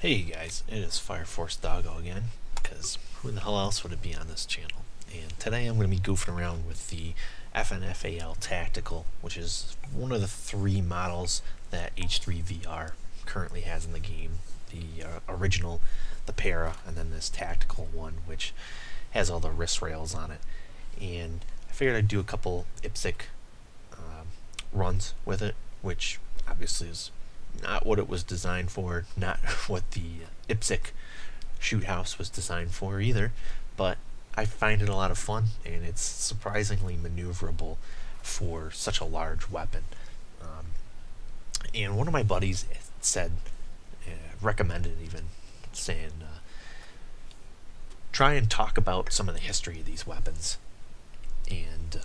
Hey guys, it is Fire Force Doggo again, because who the hell else would it be on this channel? And today I'm going to be goofing around with the Fn Fal Tactical, which is one of the three models that H3VR currently has in the game. The original, the Para, and then this tactical one, which has all the wrist rails on it. And I figured I'd do a couple IPSC runs with it, which obviously is not what it was designed for, not what the IPSC shoot house was designed for either, but I find it a lot of fun, and it's surprisingly maneuverable for such a large weapon. And one of my buddies said, recommended even, saying, try and talk about some of the history of these weapons, and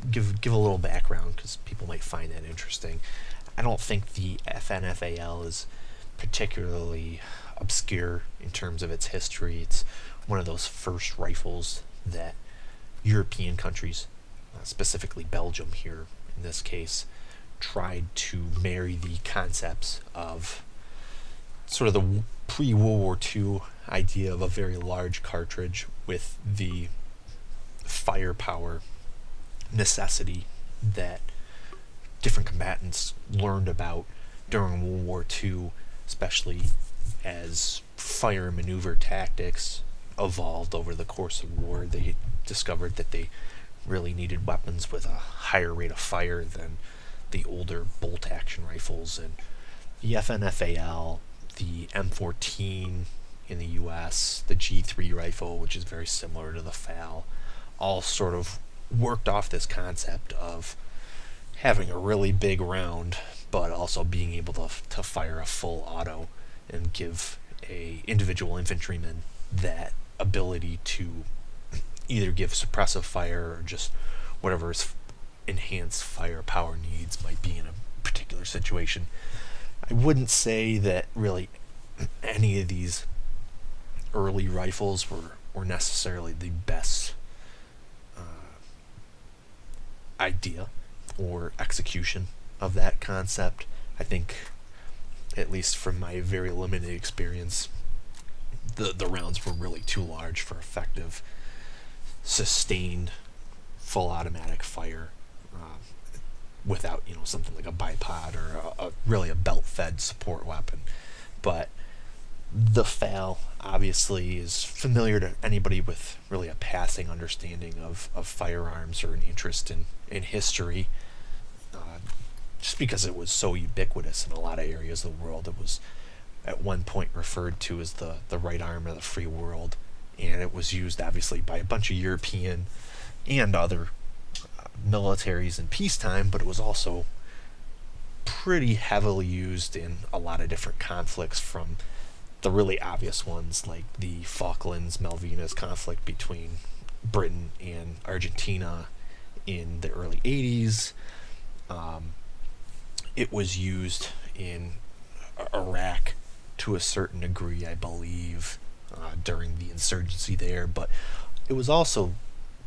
give a little background because people might find that interesting. I don't think the Fn Fal is particularly obscure in terms of its history. It's one of those first rifles that European countries, specifically Belgium here in this case, tried to marry the concepts of sort of the pre-World War II idea of a very large cartridge with the firepower necessity that different combatants learned about during World War II, especially as fire and maneuver tactics evolved over the course of war. They discovered that they really needed weapons with a higher rate of fire than the older bolt action rifles. And the Fn Fal, the M14 in the US, the G3 rifle, which is very similar to the Fal, all sort of worked off this concept of having a really big round, but also being able to fire a full auto and give a individual infantryman that ability to either give suppressive fire or just whatever his enhanced firepower needs might be in a particular situation. I wouldn't say that really any of these early rifles were necessarily the best idea or execution of that concept. I think, at least from my very limited experience, the rounds were really too large for effective, sustained, full automatic fire without something like a bipod or really a belt-fed support weapon. But the Fal obviously is familiar to anybody with really a passing understanding of firearms or an interest in history, just because it was so ubiquitous in a lot of areas of the world. It was at one point referred to as the right arm of the free world, and it was used obviously by a bunch of European and other militaries in peacetime, but it was also pretty heavily used in a lot of different conflicts, from the really obvious ones like the Falklands Malvinas conflict between Britain and Argentina in the early 80s. It was used in Iraq to a certain degree, I believe, during the insurgency there, but it was also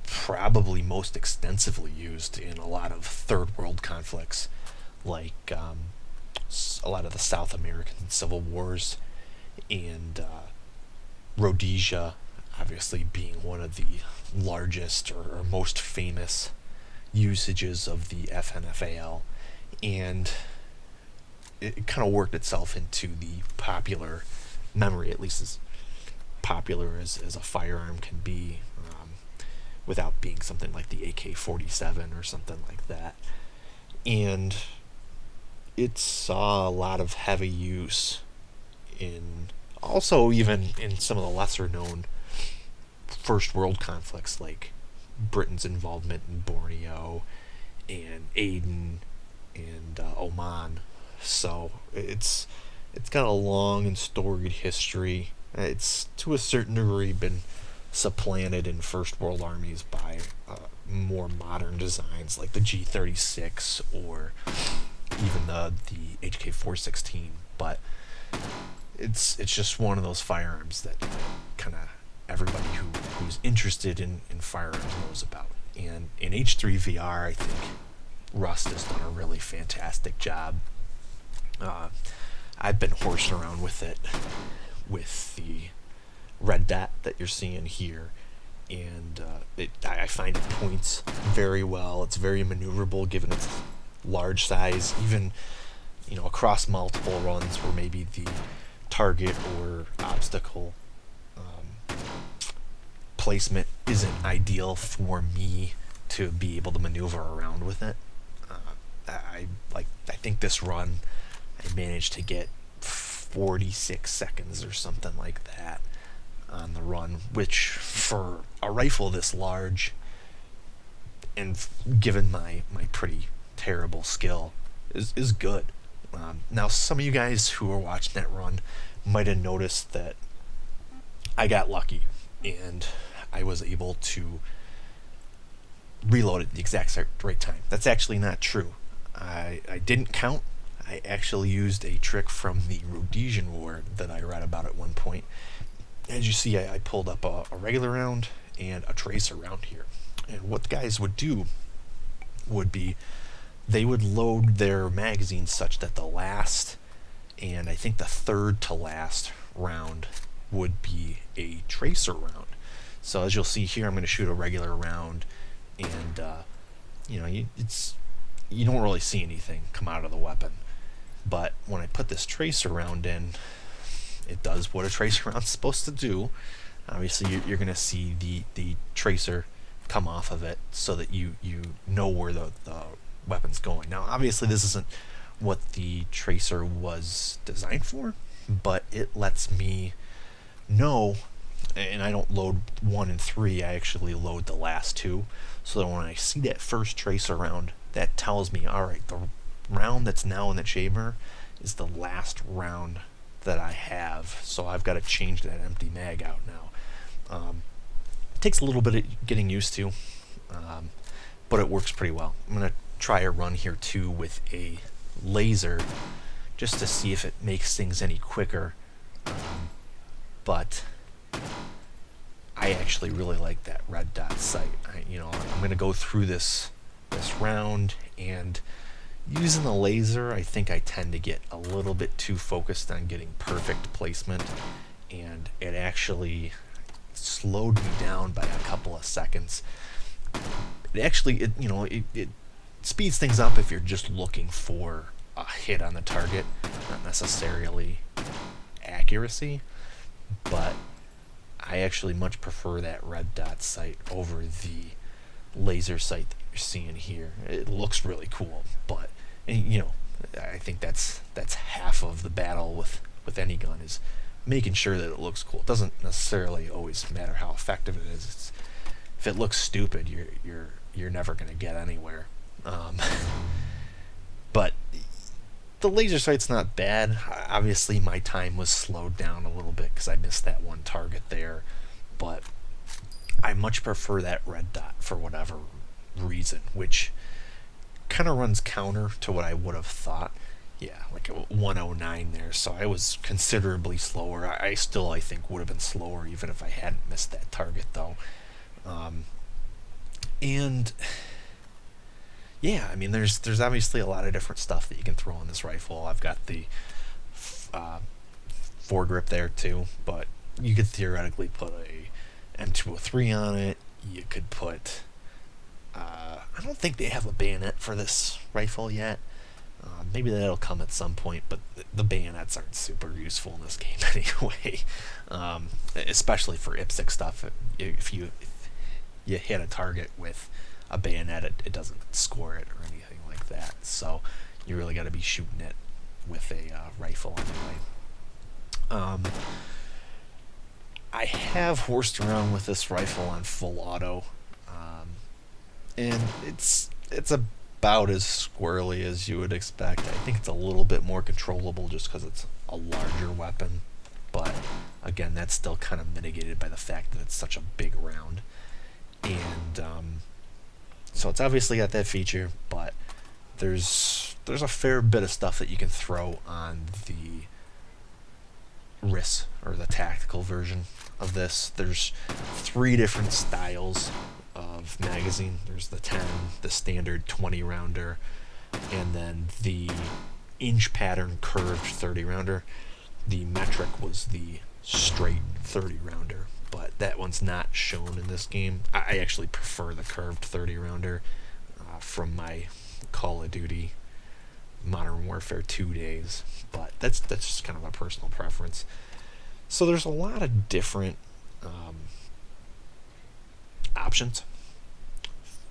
probably most extensively used in a lot of third world conflicts, like a lot of the South American civil wars, and Rhodesia obviously being one of the largest or most famous usages of the Fn Fal. And it kind of worked itself into the popular memory, at least as popular as a firearm can be, without being something like the AK-47 or something like that. And it saw a lot of heavy use in, also even in some of the lesser known first world conflicts, like Britain's involvement in Borneo and Aden and Oman. So it's got a long and storied history. It's to a certain degree been supplanted in first world armies by more modern designs like the G36 or even the HK416, but it's just one of those firearms that kind of everybody who's interested in firearms knows about. And in H3VR, I think Rust has done a really fantastic job I've been horsing around with it with the red dot that you're seeing here, and I find it points very well. It's very maneuverable given its large size, even across multiple runs where maybe the target or obstacle placement isn't ideal for me to be able to maneuver around with it. I think this run I managed to get 46 seconds or something like that on the run, which for a rifle this large and given my pretty terrible skill is good. Now some of you guys who are watching that run might have noticed that I got lucky and I was able to reload at the exact right time. That's actually not true. I didn't count. I actually used a trick from the Rhodesian War that I read about at one point. As you see, I pulled up a regular round and a tracer round here. And what the guys would do would be they would load their magazines such that the last and I think the third to last round would be a tracer round. So as you'll see here, I'm going to shoot a regular round, and you don't really see anything come out of the weapon. But when I put this tracer round in, it does what a tracer round's supposed to do. Obviously, you're going to see the tracer come off of it so that you know where the weapon's going. Now, obviously, this isn't what the tracer was designed for, but it lets me know, and I don't load 1 and 3, I actually load the last 2, so that when I see that first tracer round, that tells me, alright, the round that's now in the chamber is the last round that I have, so I've got to change that empty mag out now. It takes a little bit of getting used to, but it works pretty well. I'm going to try a run here too with a laser just to see if it makes things any quicker, but I actually really like that red dot sight. I'm going to go through this round, and using the laser, I think I tend to get a little bit too focused on getting perfect placement, and it actually slowed me down by a couple of seconds. It speeds things up if you're just looking for a hit on the target, not necessarily accuracy, but I actually much prefer that red dot sight over the laser sight that you're seeing here. It looks really cool, but I think that's half of the battle with any gun, is making sure that it looks cool. It doesn't necessarily always matter how effective it is. If it looks stupid, you're never going to get anywhere. But the laser sight's not bad. Obviously, my time was slowed down a little bit because I missed that one target there, but I much prefer that red dot for whatever reason, which kind of runs counter to what I would have thought. Yeah, like a 109 there, so I was considerably slower. I think would have been slower even if I hadn't missed that target, though. And yeah, I mean, there's obviously a lot of different stuff that you can throw on this rifle. I've got the foregrip there too, but you could theoretically put a M203 on it. You could put I don't think they have a bayonet for this rifle yet. Maybe that'll come at some point, but the bayonets aren't super useful in this game anyway. Especially for IPSC stuff. If you hit a target with a bayonet, it doesn't score it or anything like that. So you really got to be shooting it with a rifle anyway. I have horsed around with this rifle on full auto, and it's about as squirrely as you would expect. I think it's a little bit more controllable just because it's a larger weapon, but again, that's still kind of mitigated by the fact that it's such a big round. And so it's obviously got that feature, but there's a fair bit of stuff that you can throw on the RIS, or the tactical version of this. There's 3 different styles of magazine. There's the 10, the standard 20 rounder, and then the inch pattern curved 30 rounder. The metric was the straight 30 rounder, but that one's not shown in this game. I actually prefer the curved 30 rounder from my Call of Duty Modern Warfare 2 days, but that's just kind of a personal preference. So there's a lot of different options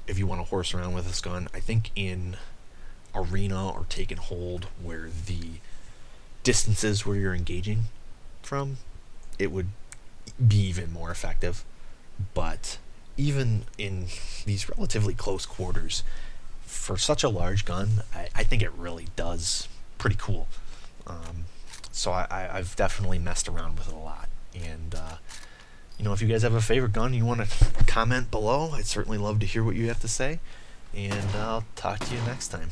if you want to horse around with this gun. I think in arena or take and hold, where the distances where you're engaging from, it would be even more effective. But even in these relatively close quarters, for such a large gun, I think it really does pretty cool. So I've definitely messed around with it a lot. And if you guys have a favorite gun, you want to comment below, I'd certainly love to hear what you have to say. And I'll talk to you next time.